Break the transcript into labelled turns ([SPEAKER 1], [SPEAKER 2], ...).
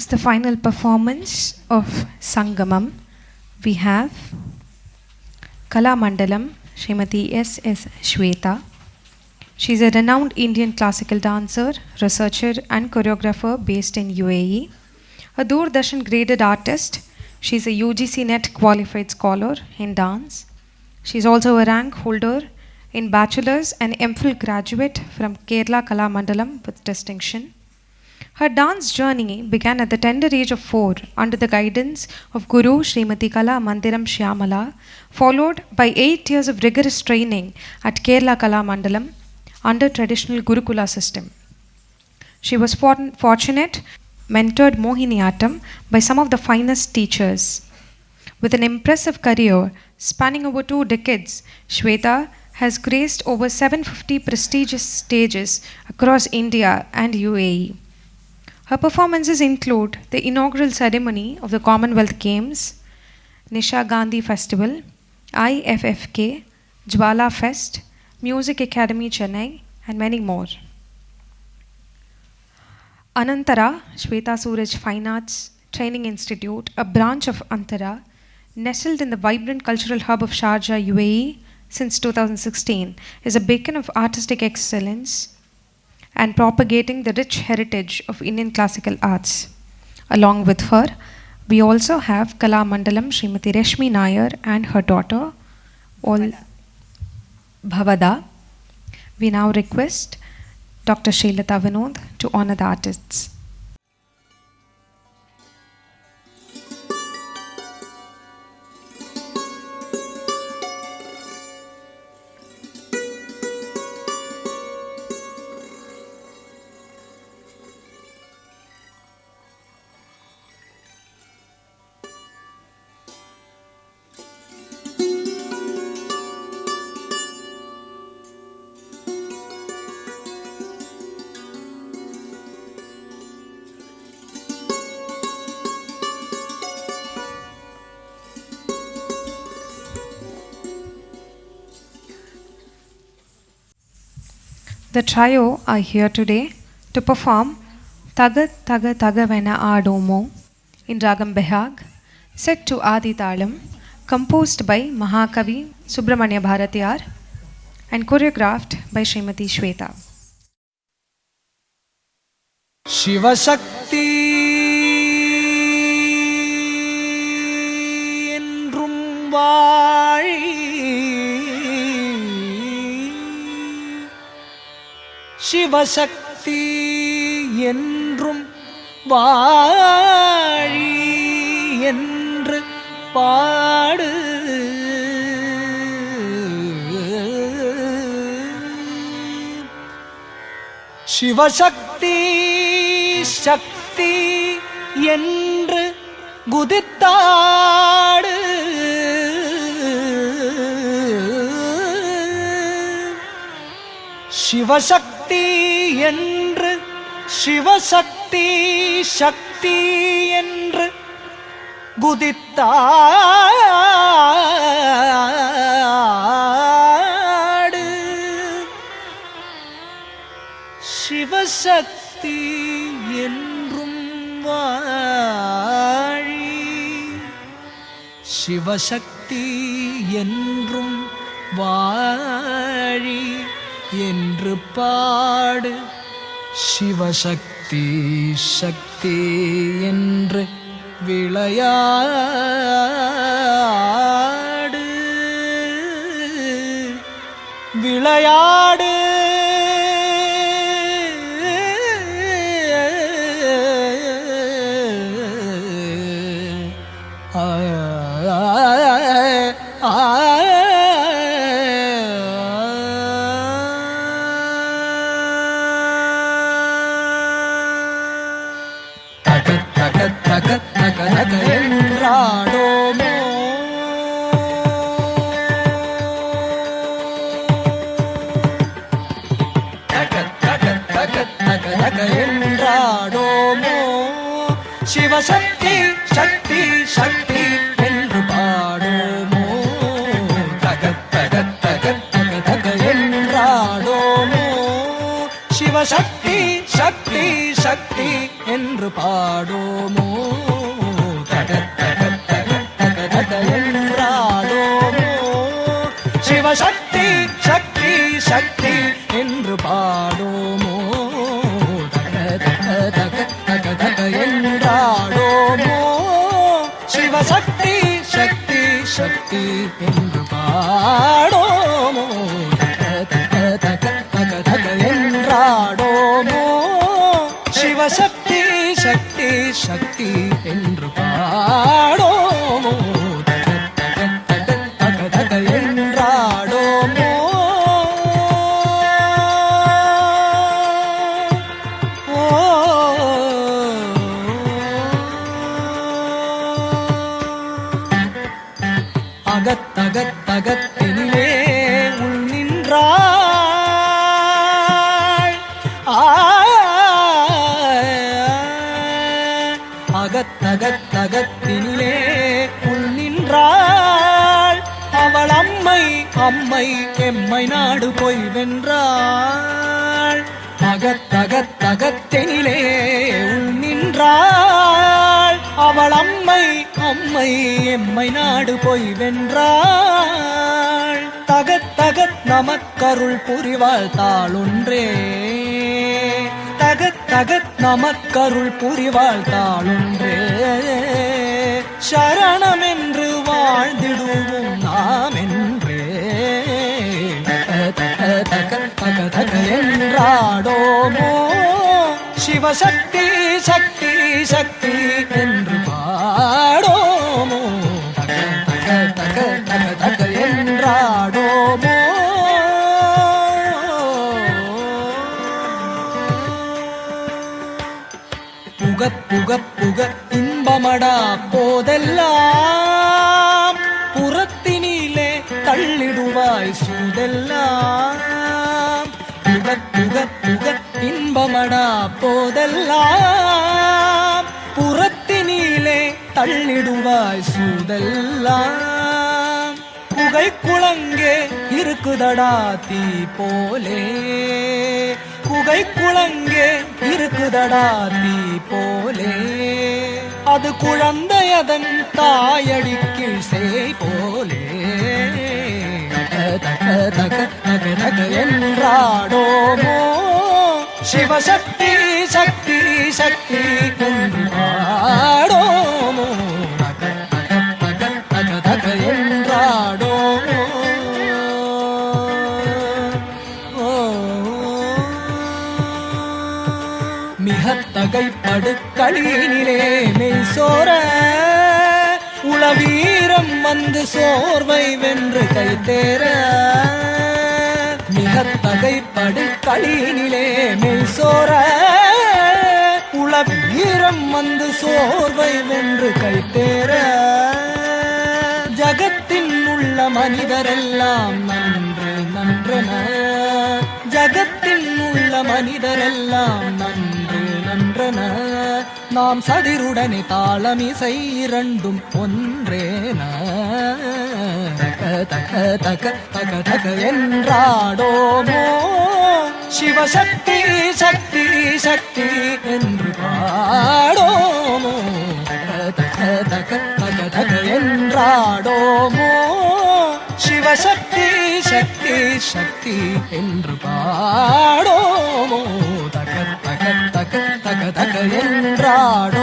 [SPEAKER 1] As the final performance of Sangamam, we have Kala Mandalam, Srimati S.S. Shweta. She is a renowned Indian classical dancer, researcher and choreographer based in UAE. A Doordarshan graded artist, she is a UGC NET qualified scholar in dance. She is also a rank holder in Bachelor's and MPhil graduate from Kerala Kala Mandalam with distinction. Her dance journey began at the tender age of 4 under the guidance of Guru Srimati Kala Mandiram Shyamala, followed by 8 years of rigorous training at Kerala Kala Mandalam under traditional Gurukula system. She was fortunate, mentored Mohiniyattam by some of the finest teachers. With an impressive career spanning over 2 decades, Shweta has graced over 750 prestigious stages across India and UAE. Her performances include the inaugural ceremony of the Commonwealth Games, Nisha Gandhi Festival, IFFK, Jwala Fest, Music Academy Chennai, and many more. Anantara, Shweta Suraj Fine Arts Training Institute, a branch of Antara, nestled in the vibrant cultural hub of Sharjah, UAE since 2016, is a beacon of artistic excellence and propagating the rich heritage of Indian classical arts. Along with her, we also have Kala Mandalam Srimati Reshmi Nair and her daughter, Bhavada. We now request Dr. Srilata Vinod to honor the artists. The trio are here today to perform Taga Taga Taga Vena Aadomo in Ragam Behag, set to Adi Talam, composed by Mahakavi Subramanya Bharatiyar and choreographed by Srimati Shweta.
[SPEAKER 2] Shiva Shakti Endrum Vaazhi, Shiva Shakti Endrum Vaazhi Endru Paadu, Shiva Shakti Shakti Endru Gudithaadu, Shiva Shakti Endru Shiva Shakti Shakti Endru Gudithaadu, Shiva Shakti Endrum Vaazhi, Shiva Shakti Endrum Vaazhi என்று பாடு, சிவசக்தி சக்தி என்று விளையாடு, விளையாடு, என்றாடோமோ, என்றாடோமோ, சிவசக்தி சக்தி சக்தி என்று பாடோமோ, தக தக தக தக தக என்றாடோமோ, சிவசக்தி சக்தி சக்தி என்று என்று பாடோமோ தக தக தக தக தக என்றாடோமோ சிவசக்தி சக்தி சக்தி என்று பாடோமோ தக தக தக தக தக என்றாடோமோ சிவசக்தி சக்தி சக்தி என்று பாடோமோ தக தக தக தக என்றாடோமோ சிவசக்தி சக்தி சக்தி என்று பாடோமோ தக தக தக தக தக என்றாடோமோ அகத்தகத்தகத்தினிலே உள் நின்றாள் அகத்தகத்தகத்தினிலே உள் நின்றாள் அவள் அம்மை அம்மை எம்மை நாடு போய் வென்றாள் அகத்தகத்தகத்தினிலே உள் நின்றாள் அவள் அம்மை அம்மை எம்மை நாடு போய் வென்றாள் தகத் தகத் நமக்கருள் புரிவாள் தாளொன்றே தகத் தகத் நமக்கருள் புரிவாள் தாளொன்றே சரணம் என்று வாழ்ந்திடுவோம் நாம் என்றே தக தக தக தக என்றாடோமோ சிவசக்தி சக்தி சக்தி என்று பாடோமோ தக தக தக தக தக என்றாடோமோ புகத் புகத் புக இன்பமடா போதெல்லாம் புறத்தினிலே தள்ளிடுவாய் சூதெல்லாம் புகத் புகத் புக இன்பமடா போதெல்லாம் புறத்தினிலே தள்ளிடுவாய் சூதெல்லாம் புகை குளங்கே இருக்குதடா தீ போலே புகை குளங்கே இருக்குதடா தீ போலே அது குழந்தையதன் தாயடிக்கு செய் போலே தக தக தக தக என்றாடோமோ சிவசக்தி சக்தி சக்தி என்று பாடோமோ தக தக தக தக தக என்றாடோமோ மிகத்தகைப்படு களியினிலே மெய் சோர உளவீரம் வந்து சோர்வை வென்று கை தேர மிகத்தகைப்படு களியினிலே மெய் சோர உளவீரம் வந்து சோர்வை வென்று கை தேர ஜகத்தின் உள்ள மனிதரெல்லாம் நன்று நன்றன ஜகத்தின் உள்ள மனிதரெல்லாம் நன்று நன்றன நாம் சதிருடனே தாளமிசை இரண்டும் ஒன்றேன தக தக தக தக தக என்றாடோமோ சிவசக்தி சக்தி சக்தி என்று பாடோமோ தக தக தக தக தக என்றாடோமோ சிவசக்தி சக்தி சக்தி என்று பாடோமோ தக தக தக தக தக என்றாடோ